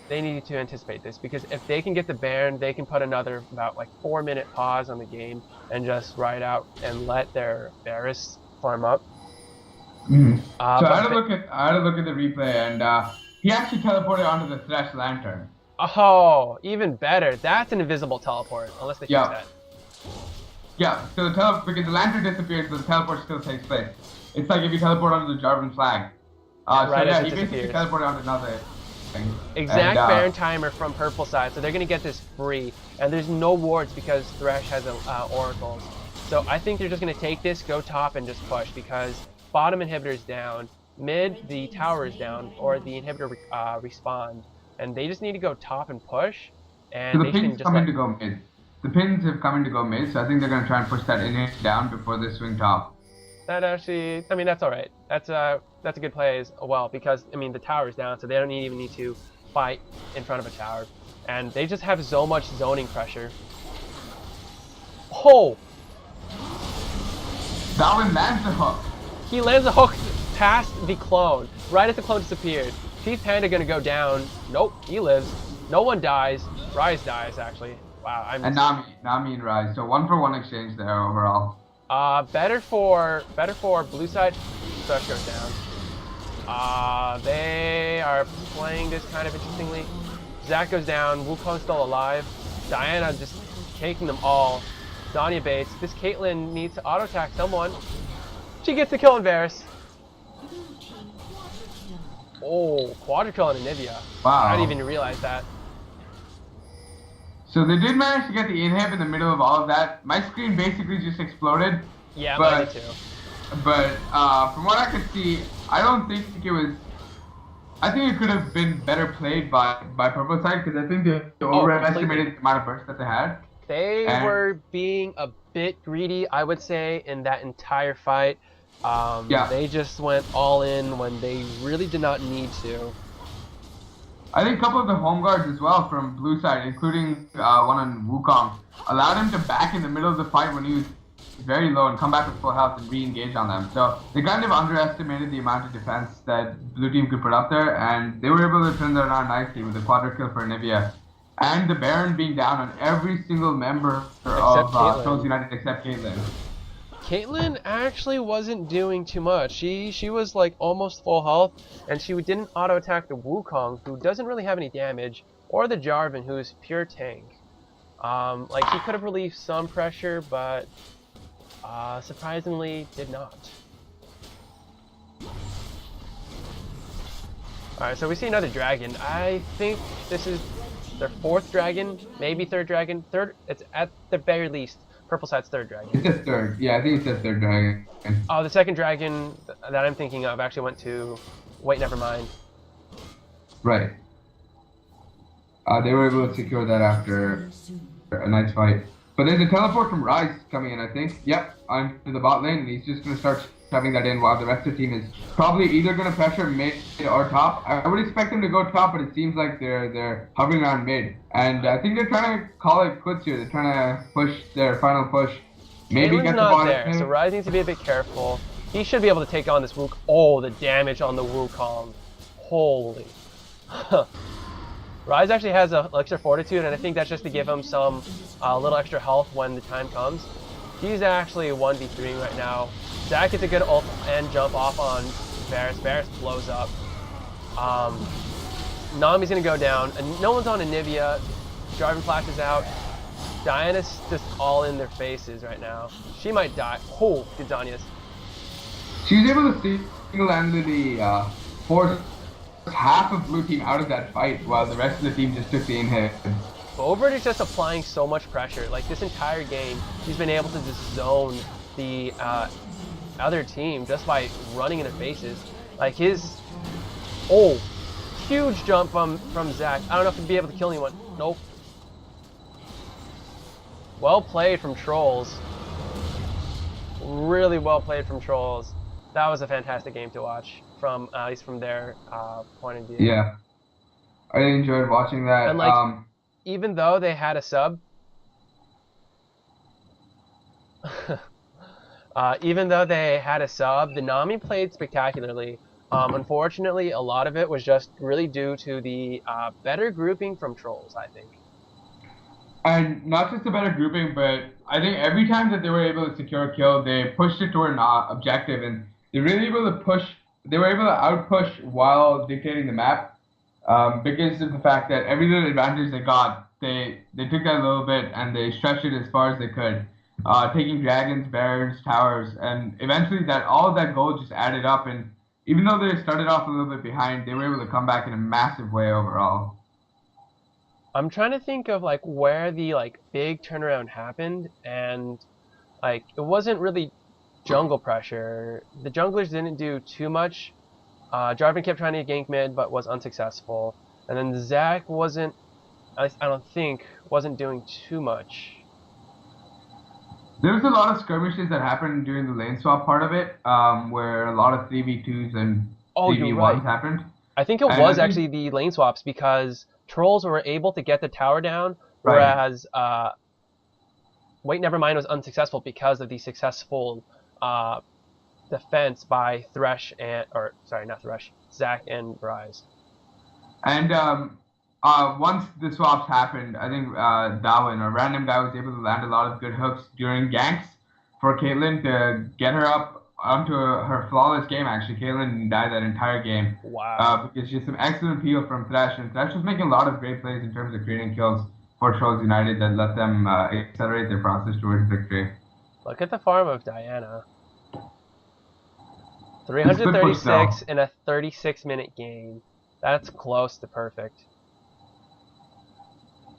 Speaker 1: anticipate this, because if they can get the Baron, they can put another about like 4-minute pause on the game and just ride out and let their Varus farm up.
Speaker 2: So I had to look at the replay, and he actually teleported onto the Thresh Lantern.
Speaker 1: Oh, even better. That's an invisible teleport, unless they fix that.
Speaker 2: Yeah, so because the Lantern disappears, but the teleport still takes place. It's like if you teleport onto the Jarvan flag. He basically teleported onto another.
Speaker 1: Exact Baron timer from purple side, so they're going to get this free. And there's no wards because Thresh has oracles. So I think they're just going to take this, go top, and just push because bottom inhibitor is down. Mid, the tower is down, or the inhibitor respawned. And they just need to go top and push. And
Speaker 2: so
Speaker 1: the
Speaker 2: pins come in to go mid. The pins have come in to go mid, so I think they're going to try and push that inhib down before they swing top.
Speaker 1: That actually, I mean, that's all right. That's a good play as well because, I mean, the tower is down, so they don't even need to fight in front of a tower. And they just have so much zoning pressure. Oh!
Speaker 2: That one lands the hook.
Speaker 1: He lands a hook past the clone, right as the clone disappeared. Teeth Panda gonna go down. Nope, he lives. No one dies. Rise dies, actually. Wow,
Speaker 2: And Nami and Rise. So 1-for-1 exchange there overall.
Speaker 1: Better for blue side. Thresh goes down. They are playing this kind of interestingly. Zac goes down. Wukong's still alive. Diana just taking them all. Zanya baits. This Caitlyn needs to auto attack someone. She gets the kill on Varus. Oh, quadra kill on Anivia.
Speaker 2: Wow.
Speaker 1: I didn't even realize that.
Speaker 2: So they did manage to get the inhib in the middle of all of that. My screen basically just exploded.
Speaker 1: Yeah, mine too.
Speaker 2: But from what I could see, I don't think it was. I think it could have been better played by purple side because I think they overestimated the amount of burst that they had.
Speaker 1: They were being a bit greedy, I would say, in that entire fight. They just went all in when they really did not need to.
Speaker 2: I think a couple of the home guards as well from blue side, including one on Wukong, allowed him to back in the middle of the fight when he was very low and come back with full health and re-engage on them. So they kind of underestimated the amount of defense that blue team could put up there, and they were able to turn that around nicely with the quadra kill for Anivia. And the Baron being down on every single member of Tr0lls United except Caitlyn.
Speaker 1: Caitlyn actually wasn't doing too much. She was like almost full health, and she didn't auto attack the Wukong, who doesn't really have any damage, or the Jarvan, who's pure tank. Like he could have relieved some pressure, but surprisingly did not. Alright, so we see another dragon. I think this is their fourth dragon, maybe third dragon. It's at the very least purple side's third dragon.
Speaker 2: It's a third. Yeah, I think it's a third dragon.
Speaker 1: Oh, the second dragon that I'm thinking of actually went to... Wait, never mind.
Speaker 2: Right. They were able to secure that after a nice fight. But there's a teleport from Rise coming in, I think. Yep, onto the bot lane, and he's just going to start shoving that in while the rest of the team is probably either going to pressure mid or top. I would expect them to go top, but it seems like they're hovering around mid. And I think they're trying to call it quits here. They're trying to push their final push. Maybe
Speaker 1: Caitlin's
Speaker 2: get the
Speaker 1: not
Speaker 2: bot
Speaker 1: there, so Rise needs to be a bit careful. He should be able to take on this Wukong. Oh, the damage on the Wukong. Holy. Rise actually has a extra fortitude, and I think that's just to give him some little extra health when the time comes. He's actually 1v3 right now. Zac gets a good ult and jump off on Varus. Varus blows up. Nami's gonna go down, and no one's on Anivia. Jarvan flashes out. Diana's just all in their faces right now. She might die. Oh, good Zanyas.
Speaker 2: She was able to single-handedly force half of blue team out of that fight while the rest of the team just took the inhib.
Speaker 1: Overt is just applying so much pressure. Like this entire game, he's been able to just zone the other team just by running in their faces. Like his, huge jump from Zac. I don't know if he'd be able to kill anyone. Nope. Well played from Tr0lls. Really well played from Tr0lls. That was a fantastic game to watch from at least from their point of view.
Speaker 2: Yeah, I enjoyed watching that.
Speaker 1: And like, even though they had a sub, the Nami played spectacularly. Unfortunately, a lot of it was just really due to the better grouping from Tr0lls, I think.
Speaker 2: And not just a better grouping, but I think every time that they were able to secure a kill, they pushed it toward an objective, and they were really able to push. They were able to outpush while dictating the map, because of the fact that every little advantage they got, they took that a little bit and they stretched it as far as they could, taking dragons, barons, towers, and eventually all of that gold just added up, and even though they started off a little bit behind, they were able to come back in a massive way overall.
Speaker 1: I'm trying to think of like where the like big turnaround happened, and like it wasn't really jungle pressure. The junglers didn't do too much. Jarvan kept trying to gank mid, but was unsuccessful. And then Zach wasn't, at least I don't think, wasn't doing too much.
Speaker 2: There was a lot of skirmishes that happened during the lane swap part of it, where a lot of 3v2s and
Speaker 1: Oh, you're
Speaker 2: 3v1s
Speaker 1: right.
Speaker 2: happened.
Speaker 1: I think it
Speaker 2: And I
Speaker 1: was
Speaker 2: think,
Speaker 1: actually the lane swaps because Tr0lls were able to get the tower down,
Speaker 2: right.
Speaker 1: whereas Wait Nevermind was unsuccessful because of the successful defense by Thresh and, or sorry, not Thresh, Zach and Rise.
Speaker 2: And once the swaps happened, I think Darwin, a random guy, was able to land a lot of good hooks during ganks for Caitlyn to get her up onto her flawless game. Actually, Caitlyn didn't die that entire game.
Speaker 1: Wow.
Speaker 2: Because she had some excellent peel from Thresh, and Thresh was making a lot of great plays in terms of creating kills for Tr0lls United that let them accelerate their process towards victory.
Speaker 1: Look at the farm of Diana.
Speaker 2: It's good push,
Speaker 1: 336 in a 36-minute game. That's close to perfect.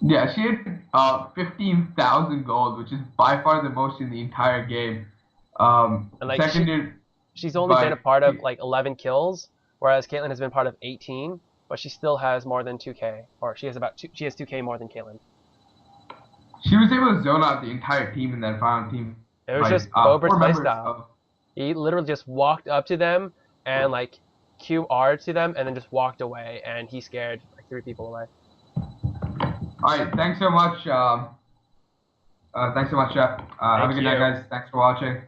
Speaker 2: Yeah, she had 15,000 gold, which is by far the most in the entire game.
Speaker 1: And like
Speaker 2: Seconded
Speaker 1: she's only been
Speaker 2: by
Speaker 1: a part of like 11 kills, whereas Caitlyn has been part of 18, but she still has more than 2k, or she has 2k more than Caitlyn.
Speaker 2: She was able to zone out the entire team in that final team.
Speaker 1: It was
Speaker 2: Like,
Speaker 1: just Bobert's
Speaker 2: 4 members
Speaker 1: playstyle.
Speaker 2: of.
Speaker 1: He literally just walked up to them and like QR'd to them and then just walked away, and he scared like 3 people away.
Speaker 2: Alright, thanks so much. Thanks so much, Jeff. Have a good night, guys. Thanks for watching.